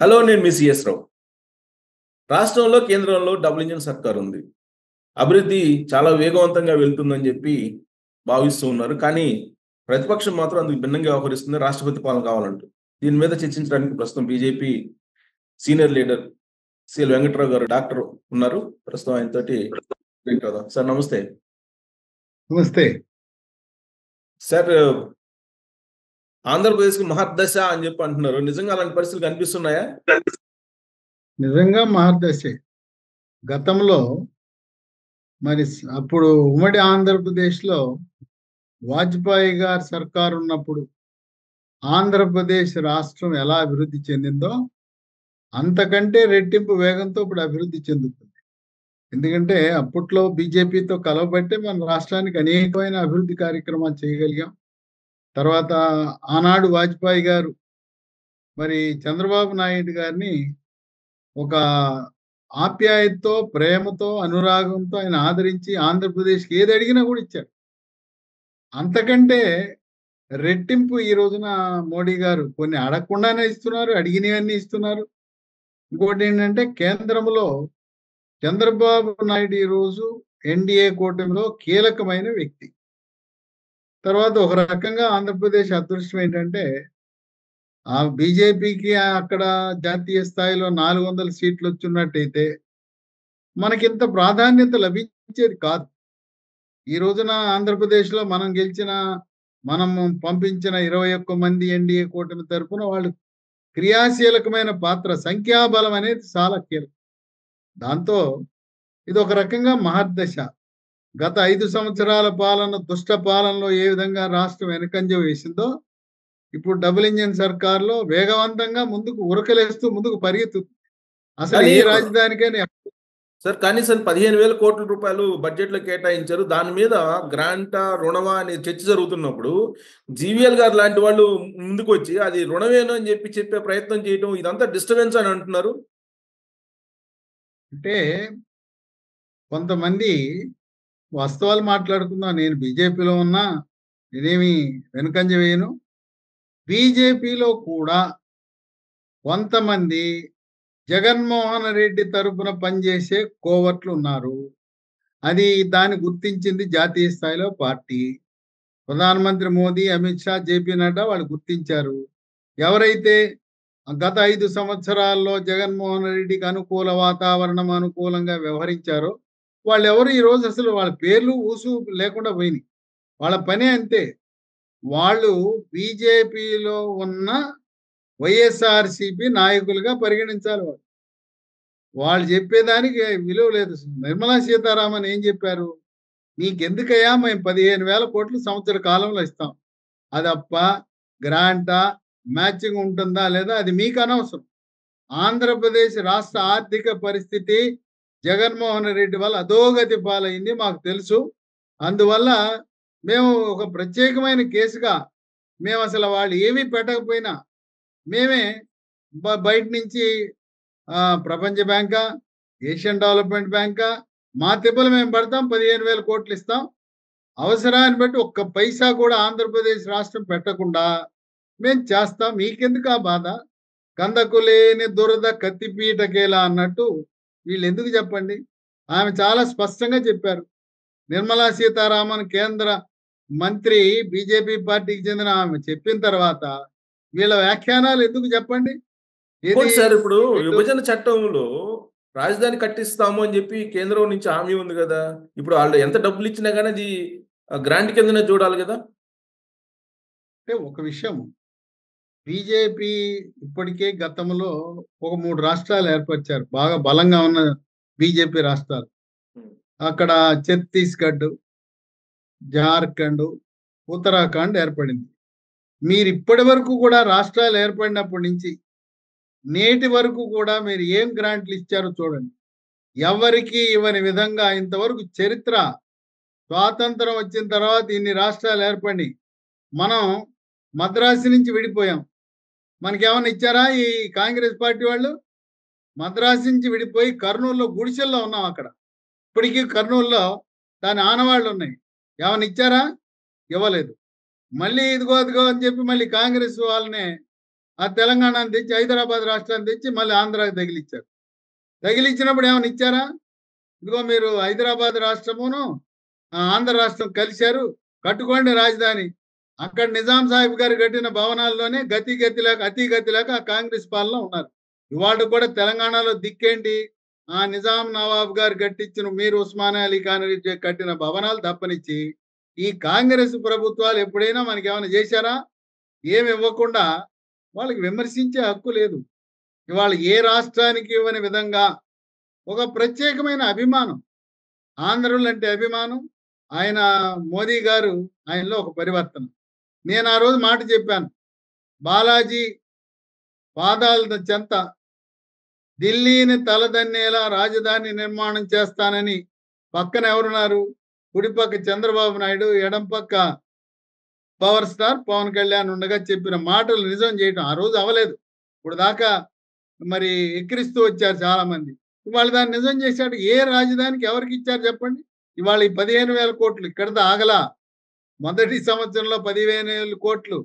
Hello, నేను మీ CS రావు. రాష్ట్రంలో, కేంద్రంలో డబుల్ ఇంజిన్ సర్కార్ ఉంది. అభివృద్ధి చాలా వేగవంతంగా వెళ్తుందని చెప్పి భావిస్తూ ఉన్నారు. కానీ ప్రతిపక్షం మాత్రం అందుకు భిన్నంగా వ్యవహరిస్తుంది. రాష్ట్రపతి పాలన కావాలంటూ. దీని మీద చర్చించడానికి ప్రస్తుతం BJP senior leader CL Venkatrao గారు డాక్టర్ ఉన్నారు. ప్రస్తుతం ఆయనతోటి మాట్లాడదాం. సార్ నమస్తే. నమస్తే. సార్, ఆంధ్రప్రదేశ్కి మహర్దశ అని చెప్పి అంటున్నారు. నిజంగా అలాంటి పరిస్థితులు కనిపిస్తున్నాయా? నిజంగా మహర్దశే. గతంలో మరి అప్పుడు ఉమ్మడి ఆంధ్రప్రదేశ్లో వాజ్పేయి గారి సర్కారు ఉన్నప్పుడు ఆంధ్రప్రదేశ్ రాష్ట్రం ఎలా అభివృద్ధి చెందిందో అంతకంటే రెట్టింపు వేగంతో ఇప్పుడు అభివృద్ధి చెందుతుంది. ఎందుకంటే అప్పట్లో బీజేపీతో కలవబట్టే మన రాష్ట్రానికి అనేకమైన అభివృద్ధి కార్యక్రమాలు చేయగలిగాం. తర్వాత ఆనాడు వాజ్పేయి గారు మరి చంద్రబాబు నాయుడు గారిని ఒక ఆప్యాయతతో, ప్రేమతో, అనురాగంతో ఆయన ఆదరించి ఆంధ్రప్రదేశ్‌కి ఏది అడిగినా కూడా ఇచ్చారు. అంతకంటే రెట్టింపు ఈ రోజున మోడీ గారు కొన్ని అడగకుండానే ఇస్తున్నారు, అడిగినవన్నీ ఇస్తున్నారు. ఇంకోటేంటంటే కేంద్రంలో చంద్రబాబు నాయుడు ఈరోజు ఎన్‌డీఏ కూటమిలో కీలకమైన వ్యక్తి. తర్వాత ఒక రకంగా ఆంధ్రప్రదేశ్ అదృష్టం ఏంటంటే బీజేపీకి అక్కడ జాతీయ స్థాయిలో 400 సీట్లు వచ్చున్నట్టయితే మనకింత ప్రాధాన్యత లభించేది కాదు. ఈ రోజున ఆంధ్రప్రదేశ్‌లో మనం పంపించిన 21 మంది ఎన్‌డీఏ కూటమి తరపున వాళ్ళు క్రియాశీలకమైన పాత్ర, సంఖ్యాబలం అనేది చాలా కీలకం. దాంతో ఇదొక రకంగా మహర్దశ. గత 5 సంవత్సరాల పాలన, దుష్ట పాలనలో ఏ విధంగా రాష్ట్రం వెనకంజ వేసిందో, ఇప్పుడు డబుల్ ఇంజిన్ సర్కార్‌లో వేగవంతంగా ముందుకు ఉరకలేస్తూ ముందుకు పరిగెత్తుతుంది. అసలు కానీ ఏ రాజధానికైనా సార్, కనీసం 15,000 కోట్ల రూపాయలు బడ్జెట్‌లో కేటాయించారు. దాని మీద గ్రాంటా, రుణమా అనే చర్చ జరుగుతున్నప్పుడు, జీవీఎల్ గారు లాంటి వాళ్ళు ముందుకొచ్చి అది రుణమేను అని చెప్పే ప్రయత్నం చేయటం ఇదంతా డిస్టర్బెన్స్ అని అంటున్నారు. అంటే కొంతమంది వాస్తవాలు మాట్లాడుకుందాం. నేను బీజేపీలో ఉన్నా, నేనేమి వెనుకంజ వేయను. బీజేపీలో కూడా కొంతమంది జగన్మోహన్ రెడ్డి తరపున పనిచేసే కోవర్ట్లు ఉన్నారు. దాన్ని గుర్తించింది జాతీయ స్థాయిలో పార్టీ. ప్రధానమంత్రి మోదీ, అమిత్ షా, జేపీ నడ్డా వాళ్ళు గుర్తించారు. ఎవరైతే గత 5 సంవత్సరాల్లో జగన్మోహన్ రెడ్డికి అనుకూల వాతావరణం అనుకూలంగా వ్యవహరించారో వాళ్ళెవరు ఈరోజు అసలు వాళ్ళ పేర్లు ఊసు లేకుండా పోయినాయి. వాళ్ళ పనే అంతే. వాళ్ళు బీజేపీలో ఉన్న వైఎస్ఆర్‌సీపీ నాయకులుగా పరిగణించాలి వాళ్ళు. వాళ్ళు చెప్పేదానికి విలువ లేదు. నిర్మలా సీతారామన్ ఏం చెప్పారు? "నీకెందుకయ్యా మేము 15,000 కోట్లు సంవత్సర కాలంలో ఇస్తాం. అదప్ప, గ్రాంటా, మ్యాచింగ్ ఉంటుందా లేదా అది మీకు అనవసరం. ఆంధ్రప్రదేశ్ రాష్ట్ర ఆర్థిక పరిస్థితి జగన్మోహన్ రెడ్డి వల్ల అధోగతి పాలైంది మాకు తెలుసు. అందువల్ల మేము ఒక ప్రత్యేకమైన కేసుగా మేమసలు వాళ్ళు ఏమీ పెట్టకపోయినా మేమే బయట నుంచి ప్రపంచ బ్యాంకా, ఏషియన్ డెవలప్‌మెంట్ బ్యాంకా, మా తిప్పలు మేము పడతాం. 15,000 కోట్లు ఇస్తాం. అవసరాన్ని బట్టి ఒక్క పైసా కూడా ఆంధ్రప్రదేశ్ రాష్ట్రం పెట్టకుండా మేము చేస్తాం. మీకెందుకు ఆ బాధ? కందకు లేని దురద కత్తిపీటకేలా అన్నట్టు వీళ్ళెందుకు చెప్పండి? ఆమె చాలా స్పష్టంగా చెప్పారు. నిర్మలా సీతారామన్ కేంద్ర మంత్రి, బీజేపీ పార్టీకి చెందిన ఆమె చెప్పిన తర్వాత వీళ్ళ వ్యాఖ్యానాలు ఎందుకు చెప్పండి? ఇంకోటి సార్, ఇప్పుడు ఇటు విభజన చట్టంలో రాజధాని కట్టిస్తాము అని చెప్పి కేంద్రం నుంచి హామీ ఉంది గదా! ఇప్పుడు ఆళ్ళు ఎంత డబ్బులిచ్చినా గాని అది గ్రాంట్ కిందనే చూడాలి గదా! అంటే ఒక విషయం బీజేపీ ఇప్పటికే గతంలో ఒక 3 రాష్ట్రాలు ఏర్పరిచారు. బాగా బలంగా ఉన్న బీజేపీ రాష్ట్రాలు. హ్మ్. అక్కడ ఛత్తీస్‌గఢ్, జార్ఖండ్, ఉత్తరాఖండ్ ఏర్పడింది. మీరిప్పటి వరకు కూడా రాష్ట్రాలు ఏర్పడినప్పటి నుంచి నేటి వరకు కూడా మీరు ఏం గ్రాంట్లు ఇచ్చారో చూడండి. ఎవ్వరికీ ఇవ్వని విధంగా ఇంతవరకు చరిత్ర స్వాతంత్రం వచ్చిన తర్వాత ఇన్ని రాష్ట్రాలు ఏర్పడినాయి. మనం మద్రాసు నుంచి విడిపోయాం. మనకేమన్నా ఇచ్చారా ఈ కాంగ్రెస్ పార్టీ వాళ్ళు? మద్రాసు నుంచి విడిపోయి కర్నూలులో గుడిసెల్లో ఉన్నాం అక్కడ. ఇప్పటికీ కర్నూలులో దాని ఆనవాళ్లున్నాయి. ఏమన్నా ఇచ్చారా? ఇవ్వలేదు. మళ్ళీ ఇదిగో, ఇదిగో అని చెప్పి మళ్ళీ కాంగ్రెస్ వాళ్ళనే ఆ తెలంగాణను తెచ్చి హైదరాబాద్ రాష్ట్రాన్ని తెచ్చి మళ్ళీ ఆంధ్రాకి తగిలిచ్చారు. తగిలిచ్చినప్పుడు ఏమైనా ఇచ్చారా? ఇదిగో మీరు హైదరాబాద్ రాష్ట్రమును ఆంధ్ర రాష్ట్రం కలిశారు, కట్టుకోండి రాజధాని. అక్కడ నిజాం సాహిబ్ గారు కట్టిన భవనాల్లోనే అతి గతి లేక ఆ కాంగ్రెస్ పాలన ఉన్నారు. ఇవాళ కూడా తెలంగాణలో దిక్కేంటి? ఆ నిజాం నవాబ్ గారు కట్టించిన మీర్ ఉస్మాన్ అలీ ఖాన్ కట్టిన భవనాలు తప్పనిచ్చి ఈ కాంగ్రెస్ ప్రభుత్వాలు ఎప్పుడైనా మనకి ఏమైనా చేశారా? ఏమి ఇవ్వకుండా వాళ్ళకి విమర్శించే హక్కు లేదు. ఇవాళ ఏ రాష్ట్రానికి ఇవ్వని విధంగా ఒక ప్రత్యేకమైన అభిమానం, ఆంధ్రులంటే అభిమానం. ఆయన మోదీ గారు ఆయనలో ఒక పరివర్తన. నేను ఆ రోజు మాట చెప్పాను. బాలాజీ పాదాల చెంత ఢిల్లీని తలదన్నేలా రాజధాని నిర్మాణం చేస్తానని పక్కన ఎవరున్నారు? కుడి పక్క చంద్రబాబు నాయుడు, ఎడం పక్క పవర్ స్టార్ పవన్ కళ్యాణ్ ఉండగా చెప్పిన మాటలు నిజం చేయటం ఆ రోజు అవ్వలేదు. ఇప్పుడు దాకా మరి ఎక్కిరిస్తూ వచ్చారు చాలా మంది. ఇవాళ దాన్ని నిజం చేశాడు. ఏ రాజధానికి ఎవరికి ఇచ్చారు చెప్పండి? ఇవాళ ఈ 15,000 కోట్లు ఇక్కడితో ఆగలా. మొదటి సంవత్సరంలో 15,000 కోట్లు.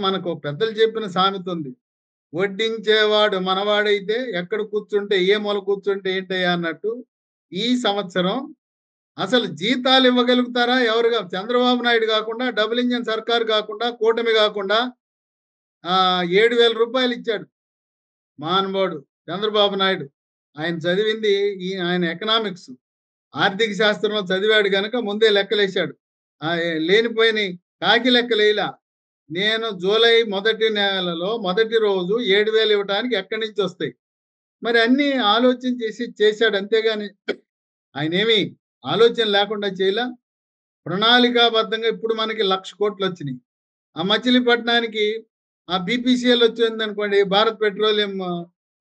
మనకు పెద్దలు చెప్పిన సామెత ఉంది. వడ్డించేవాడు మనవాడైతే ఎక్కడ కూర్చుంటే ఏ మూల కూర్చుంటే ఏంటయ్యా అన్నట్టు ఈ సంవత్సరం అసలు జీతాలు ఇవ్వగలుగుతారా? ఎవరుగా చంద్రబాబు నాయుడు కాకుండా, డబుల్ ఇంజిన్ సర్కార్ కాకుండా, కూటమి కాకుండా 7,000 రూపాయలు ఇచ్చాడు మహానుభావుడు చంద్రబాబు నాయుడు. ఆయన చదివింది ఆయన ఎకనామిక్స్, ఆర్థిక శాస్త్రంలో చదివాడు గనక ముందే లెక్కలేశాడు. లేనిపోయిన కాకి లెక్కలేలా. నేను జూలై మొదటి నెలలో మొదటి రోజు 7,000 ఇవ్వటానికి ఎక్కడి నుంచి వస్తాయి? మరి అన్ని ఆలోచన చేశాడు. అంతేగాని ఆయనేమి ఆలోచన లేకుండా చేయలా. ప్రణాళికాబద్ధంగా ఇప్పుడు మనకి 1,00,000 కోట్లు వచ్చినాయి. ఆ మచిలీపట్నానికి ఆ బీపీసీఎల్ వచ్చిందనుకోండి, భారత్ పెట్రోలియం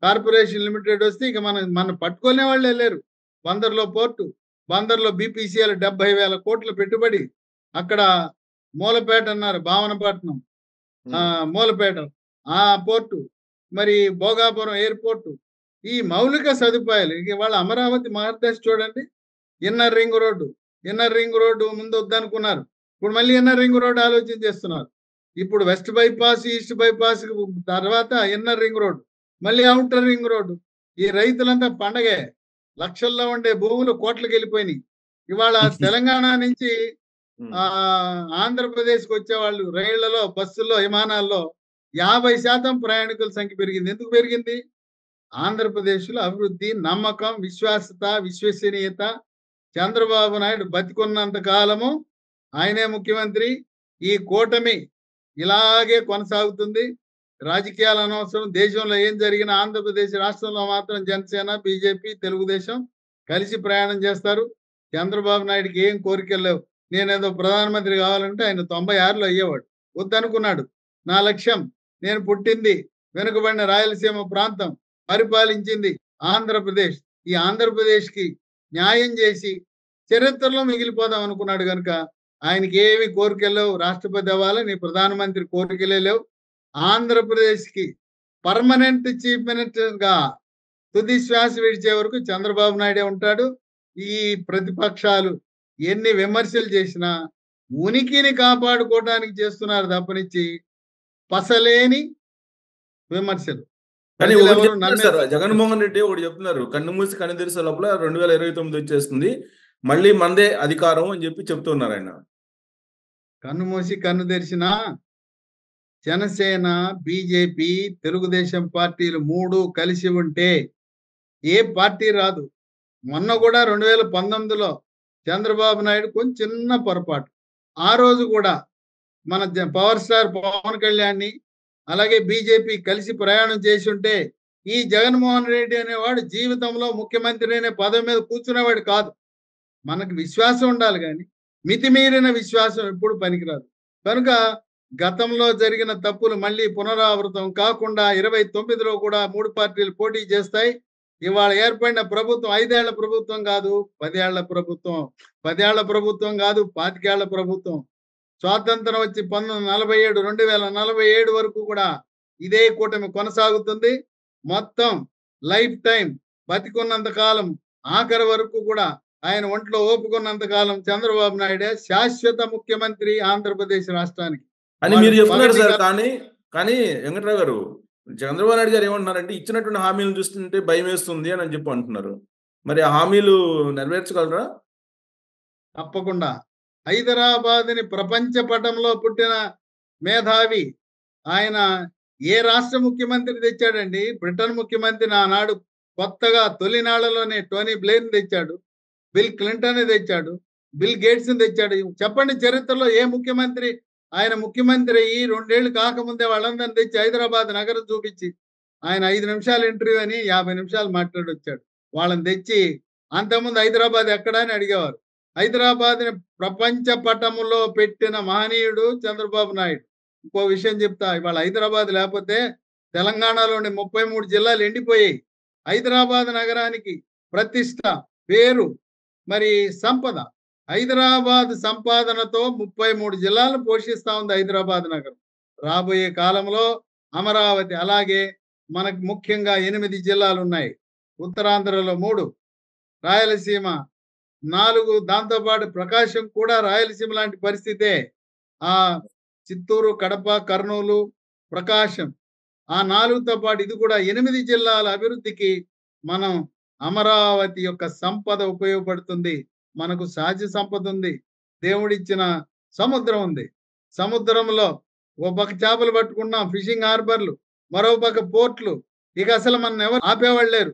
కార్పొరేషన్ లిమిటెడ్ వస్తే ఇక మనం పట్టుకునే వాళ్ళు లేరు. బందర్లో పోర్టు, బందర్లో బీపీసీఎల్ 70,000 కోట్ల పెట్టుబడి. అక్కడ మూలపేట అన్నారు, భావనపట్నం, మూలపేట ఆ పోర్టు, మరి భోగాపురం ఎయిర్పోర్టు, ఈ మౌలిక సదుపాయాలు. ఇక వాళ్ళ అమరావతి మార్గదర్శి చూడండి. ఇన్నర్ రింగ్ రోడ్డు ముందు వద్దనుకున్నారు. ఇప్పుడు మళ్ళీ ఇన్నర్ రింగ్ రోడ్డు ఆలోచన చేస్తున్నారు. ఇప్పుడు వెస్ట్ బైపాస్, ఈస్ట్ బైపాస్ తర్వాత ఇన్నర్ రింగ్ రోడ్డు, మళ్ళీ అవుటర్ రింగ్ రోడ్డు. ఈ రైతులంతా పండగే. లక్షల్లో ఉండే భూములు కోట్లకు వెళ్ళిపోయినాయి. ఇవాళ తెలంగాణ నుంచి ఆంధ్రప్రదేశ్కి వచ్చేవాళ్ళు రైళ్లలో, బస్సుల్లో, విమానాల్లో 50% ప్రయాణికుల సంఖ్య పెరిగింది. ఎందుకు పెరిగింది? ఆంధ్రప్రదేశ్లో అభివృద్ధి, నమ్మకం, విశ్వాసత, విశ్వసనీయత. చంద్రబాబు నాయుడు బతికున్నంత కాలము ఆయనే ముఖ్యమంత్రి. ఈ కూటమి ఇలాగే కొనసాగుతుంది. రాజకీయాలు అనవసరం. దేశంలో ఏం జరిగినా ఆంధ్రప్రదేశ్ రాష్ట్రంలో మాత్రం జనసేన, బీజేపీ, తెలుగుదేశం కలిసి ప్రయాణం చేస్తారు. చంద్రబాబు నాయుడికి ఏం కోరికలు లేవు. నేనేదో ప్రధానమంత్రి కావాలంటే ఆయన 96లో అయ్యేవాడు. వద్దనుకున్నాడు. నా లక్ష్యం, నేను పుట్టింది వెనుకబడిన రాయలసీమ ప్రాంతం, పరిపాలించింది ఆంధ్రప్రదేశ్. ఈ ఆంధ్రప్రదేశ్కి న్యాయం చేసి చరిత్రలో మిగిలిపోదాం అనుకున్నాడు కనుక ఆయనకి ఏమి కోరికలు లేవు. రాష్ట్రపతి అవ్వాలని ప్రధానమంత్రి కోరికలే లేవు. ఆంధ్రప్రదేశ్కి పర్మనెంట్ చీఫ్ మినిస్టర్గా తుది శ్వాస విడిచే వరకు చంద్రబాబు నాయుడే ఉంటాడు. ఈ ప్రతిపక్షాలు ఎన్ని విమర్శలు చేసినా ఉనికిని కాపాడుకోవడానికి చేస్తున్నారు తప్పనిచ్చి పసలేని విమర్శలు. కానీ ఒకటి చెప్తున్నారు సార్, జగన్మోహన్ రెడ్డి ఒకటి చెప్తున్నారు, కన్ను మూసి కన్ను తెరిసే లోపల 2029 వచ్చేస్తుంది, మళ్ళీ మందే అధికారం అని చెప్పి చెప్తున్నారు ఆయన. కన్ను మూసి కన్ను తెరిచినా జనసేన, బీజేపీ, తెలుగుదేశం పార్టీలు 3 కలిసి ఉంటే ఏ పార్టీ రాదు. మొన్న కూడా 2019లో చంద్రబాబు నాయుడు కొంచెం చిన్న పొరపాటు. ఆ రోజు కూడా మన పవర్ స్టార్ పవన్ కళ్యాణ్ని అలాగే బీజేపీ కలిసి ప్రయాణం చేసి ఉంటే ఈ జగన్మోహన్ రెడ్డి అనేవాడు జీవితంలో ముఖ్యమంత్రి అనే పదవి మీద కూర్చునేవాడు కాదు. మనకు విశ్వాసం ఉండాలి కానీ మితిమీరిన విశ్వాసం ఎప్పుడు పనికిరాదు. కనుక గతంలో జరిగిన తప్పులు మళ్ళీ పునరావృతం కాకుండా 29లో కూడా 3 పార్టీలు పోటీ చేస్తాయి. ఇవాళ ఏర్పడిన ప్రభుత్వం 5 ఏళ్ల ప్రభుత్వం కాదు, 10 ఏళ్ల ప్రభుత్వం. 10 ఏళ్ల ప్రభుత్వం కాదు, 25 ఏళ్ల ప్రభుత్వం. స్వాతంత్రం వచ్చి 1947, 2047 వరకు కూడా ఇదే కూటమి కొనసాగుతుంది. మొత్తం లైఫ్ టైం, బతికున్నంత కాలం, ఆఖరి వరకు కూడా ఆయన ఒంట్లో ఓపుకున్నంత కాలం చంద్రబాబు నాయుడే శాశ్వత ముఖ్యమంత్రి ఆంధ్రప్రదేశ్ రాష్ట్రానికి అని మీరు చెప్తున్నారు సార్. కానీ వెంకట్రావు గారు, చంద్రబాబు నాయుడు గారు ఏమంటున్నారంటే, ఇచ్చినటువంటి హామీలను చూస్తుంటే భయమేస్తుంది అని చెప్పి అంటున్నారు. మరి ఆ హామీలు నెరవేర్చగలరా? తప్పకుండా. హైదరాబాద్‌ని ప్రపంచ పటంలో పుట్టిన మేధావి. ఆయన ఏ రాష్ట్ర ముఖ్యమంత్రి తెచ్చాడండి? బ్రిటన్ ముఖ్యమంత్రిని ఆనాడు కొత్తగా తొలినాళ్లలోనే టోనీ బ్లెయిర్‌ని తెచ్చాడు. బిల్ క్లింటన్‌ని తెచ్చాడు. బిల్ గేట్స్‌ని తెచ్చాడు. చెప్పండి చరిత్రలో ఏ ముఖ్యమంత్రి ఆయన ముఖ్యమంత్రి అయ్యి 2 ఏళ్ళు కాకముందే వాళ్ళందరిని తెచ్చి హైదరాబాద్ నగరం చూపించి, ఆయన 5 నిమిషాలు ఇంటర్వ్యూ అని 50 నిమిషాలు మాట్లాడొచ్చాడు. వాళ్ళని తెచ్చి అంతకుముందు హైదరాబాద్ ఎక్కడ అని అడిగేవారు. హైదరాబాద్‌ని ప్రపంచ పటములో పెట్టిన మహనీయుడు చంద్రబాబు నాయుడు. ఇంకో విషయం చెప్తా. ఇవాళ హైదరాబాద్ లేపోతే తెలంగాణలోని 33 జిల్లాలు ఎండిపోయాయి. హైదరాబాద్ నగరానికి ప్రతిష్ట, పేరు, మరి సంపద. హైదరాబాద్ సంపాదనతో 33 జిల్లాలను పోషిస్తా ఉంది హైదరాబాద్ నగరం. రాబోయే కాలంలో అమరావతి అలాగే మనకు ముఖ్యంగా 8 జిల్లాలున్నాయి. ఉత్తరాంధ్రలో 3, రాయలసీమ 4, దాంతో పాటు ప్రకాశం కూడా రాయలసీమ లాంటి పరిస్థితే. ఆ చిత్తూరు, కడప, కర్నూలు, ప్రకాశం ఆ 4తో పాటు ఇది కూడా 8 జిల్లాల అభివృద్ధికి మనం అమరావతి యొక్క సంపద ఉపయోగపడుతుంది. మనకు సహజ సంపద ఉంది. దేవుడిచ్చిన సముద్రం ఉంది. సముద్రంలో ఓ పక్క చేపలు పట్టుకున్నాం, ఫిషింగ్ హార్బర్‌లు, మరో పక్క పోర్ట్‌లు. ఇక అసలు మనల్ని ఎవరు ఆపేవాళ్ళు లేరు.